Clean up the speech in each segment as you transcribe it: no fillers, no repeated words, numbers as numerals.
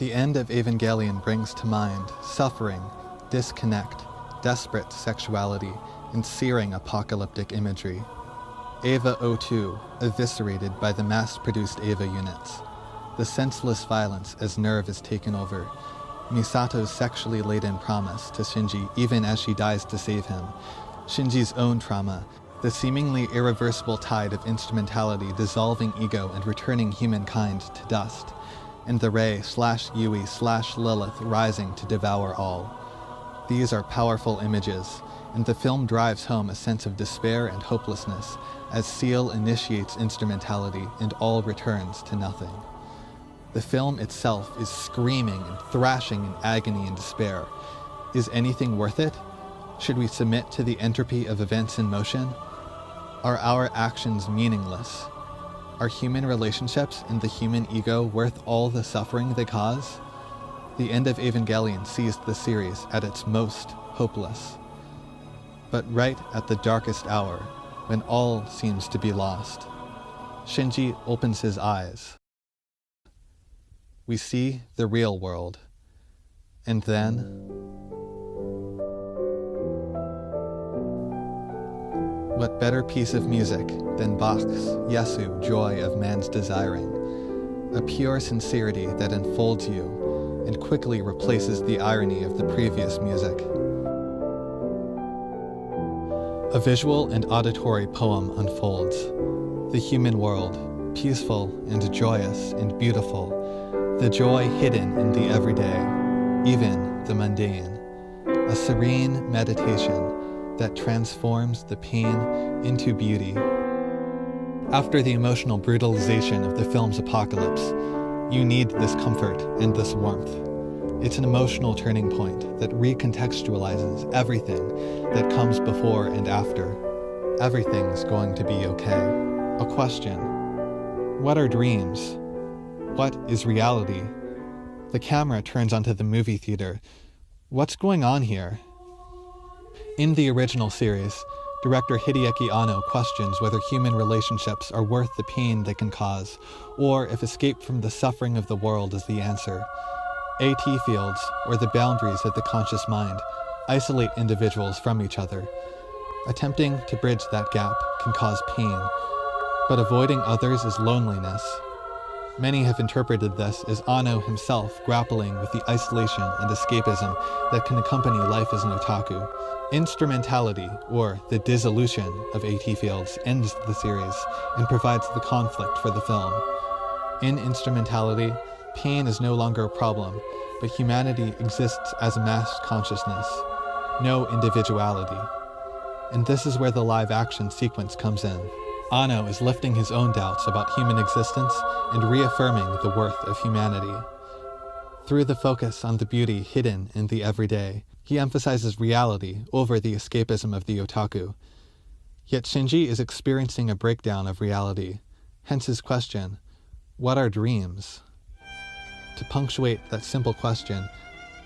The End of Evangelion brings to mind suffering, disconnect, desperate sexuality, and searing apocalyptic imagery. Eva 02, eviscerated by the mass-produced Eva units. The senseless violence as Nerve is taken over. Misato's sexually laden promise to Shinji even as she dies to save him. Shinji's own trauma, the seemingly irreversible tide of instrumentality dissolving ego and returning humankind to dust. And the Rei/Yui/Lilith rising to devour all. These are powerful images, and the film drives home a sense of despair and hopelessness as Seal initiates instrumentality and all returns to nothing. The film itself is screaming and thrashing in agony and despair. Is anything worth it? Should we submit to the entropy of events in motion? Are our actions meaningless? Are human relationships and the human ego worth all the suffering they cause? The End of Evangelion sees the series at its most hopeless. But right at the darkest hour, when all seems to be lost, Shinji opens his eyes. We see the real world. And then... what better piece of music than Bach's Yesu, Joy of Man's Desiring, a pure sincerity that enfolds you and quickly replaces the irony of the previous music. A visual and auditory poem unfolds. The human world, peaceful and joyous and beautiful, the joy hidden in the everyday, even the mundane, a serene meditation that transforms the pain into beauty. After the emotional brutalization of the film's apocalypse, you need this comfort and this warmth. It's an emotional turning point that recontextualizes everything that comes before and after. Everything's going to be okay. A question. What are dreams? What is reality? The camera turns onto the movie theater. What's going on here? In the original series, director Hideaki Anno questions whether human relationships are worth the pain they can cause, or if escape from the suffering of the world is the answer. AT fields, or the boundaries of the conscious mind, isolate individuals from each other. Attempting to bridge that gap can cause pain, but avoiding others is loneliness. Many have interpreted this as Anno himself grappling with the isolation and escapism that can accompany life as an otaku. Instrumentality, or the dissolution of AT fields, ends the series and provides the conflict for the film. In instrumentality, pain is no longer a problem, but humanity exists as a mass consciousness, no individuality. And this is where the live-action sequence comes in. Anno is lifting his own doubts about human existence and reaffirming the worth of humanity. Through the focus on the beauty hidden in the everyday, he emphasizes reality over the escapism of the otaku. Yet Shinji is experiencing a breakdown of reality, hence his question, what are dreams? To punctuate that simple question,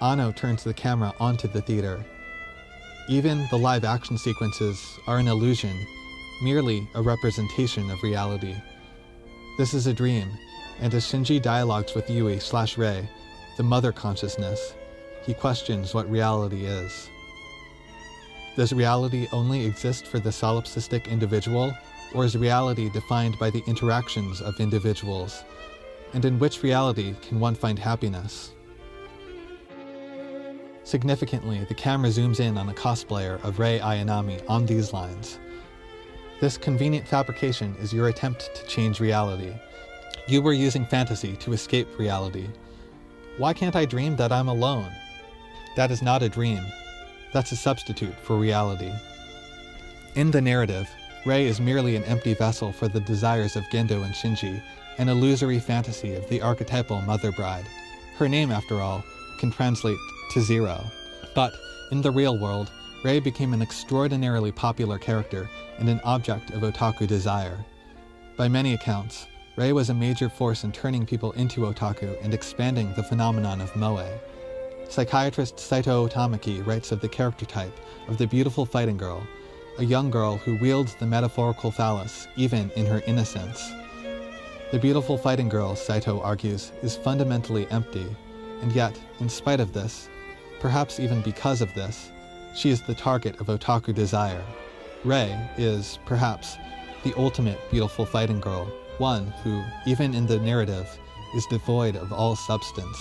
Anno turns the camera onto the theater. Even the live-action sequences are an illusion, merely a representation of reality. This is a dream, and as Shinji dialogues with Yui/Rei, the mother consciousness, he questions what reality is. Does reality only exist for the solipsistic individual, or is reality defined by the interactions of individuals? And in which reality can one find happiness? Significantly, the camera zooms in on a cosplayer of Rei Ayanami on these lines. This convenient fabrication is your attempt to change reality. You were using fantasy to escape reality. Why can't I dream that I'm alone? That is not a dream. That's a substitute for reality. In the narrative, Rei is merely an empty vessel for the desires of Gendo and Shinji, an illusory fantasy of the archetypal mother bride. Her name, after all, can translate to zero. But, in the real world, Rei became an extraordinarily popular character and an object of otaku desire. By many accounts, Rei was a major force in turning people into otaku and expanding the phenomenon of moe. Psychiatrist Saito Tamaki writes of the character type of the beautiful fighting girl, a young girl who wields the metaphorical phallus even in her innocence. The beautiful fighting girl, Saito argues, is fundamentally empty. And yet, in spite of this, perhaps even because of this, she is the target of otaku desire. Rei is, perhaps, the ultimate beautiful fighting girl, one who, even in the narrative, is devoid of all substance.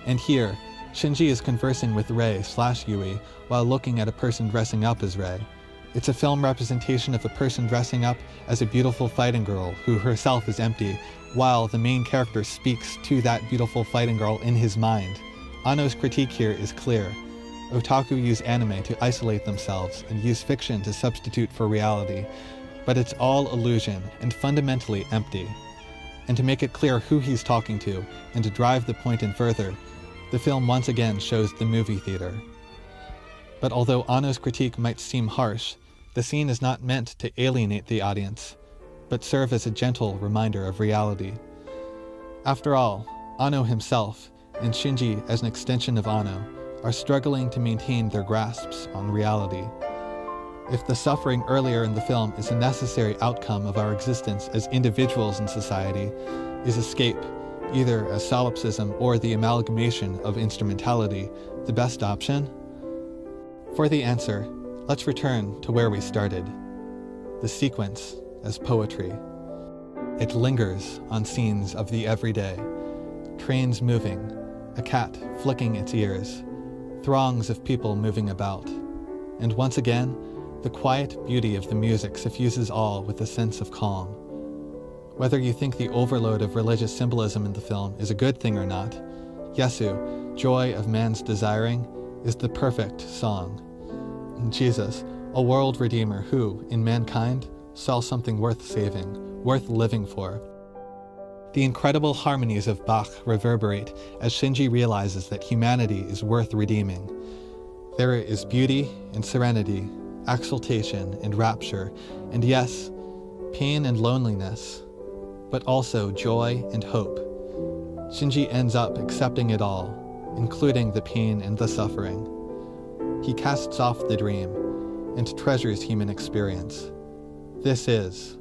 And here, Shinji is conversing with Rei/Yui while looking at a person dressing up as Rei. It's a film representation of a person dressing up as a beautiful fighting girl who herself is empty, while the main character speaks to that beautiful fighting girl in his mind. Anno's critique here is clear. Otaku use anime to isolate themselves and use fiction to substitute for reality, but it's all illusion and fundamentally empty. And to make it clear who he's talking to, and to drive the point in further, the film once again shows the movie theater. But although Anno's critique might seem harsh, the scene is not meant to alienate the audience, but serve as a gentle reminder of reality. After all, Anno himself, and Shinji as an extension of Anno, are struggling to maintain their grasps on reality. If the suffering earlier in the film is a necessary outcome of our existence as individuals in society, is escape, either as solipsism or the amalgamation of instrumentality, the best option? For the answer, let's return to where we started. The sequence as poetry. It lingers on scenes of the everyday. Trains moving, a cat flicking its ears, throngs of people moving about. And once again, the quiet beauty of the music suffuses all with a sense of calm. Whether you think the overload of religious symbolism in the film is a good thing or not, Yesu, joy of man's desiring, is the perfect song. And Jesus, a world redeemer who, in mankind, saw something worth saving, worth living for. The incredible harmonies of Bach reverberate as Shinji realizes that humanity is worth redeeming. There is beauty and serenity, exultation and rapture, and yes, pain and loneliness, but also joy and hope. Shinji ends up accepting it all, including the pain and the suffering. He casts off the dream and treasures human experience. This is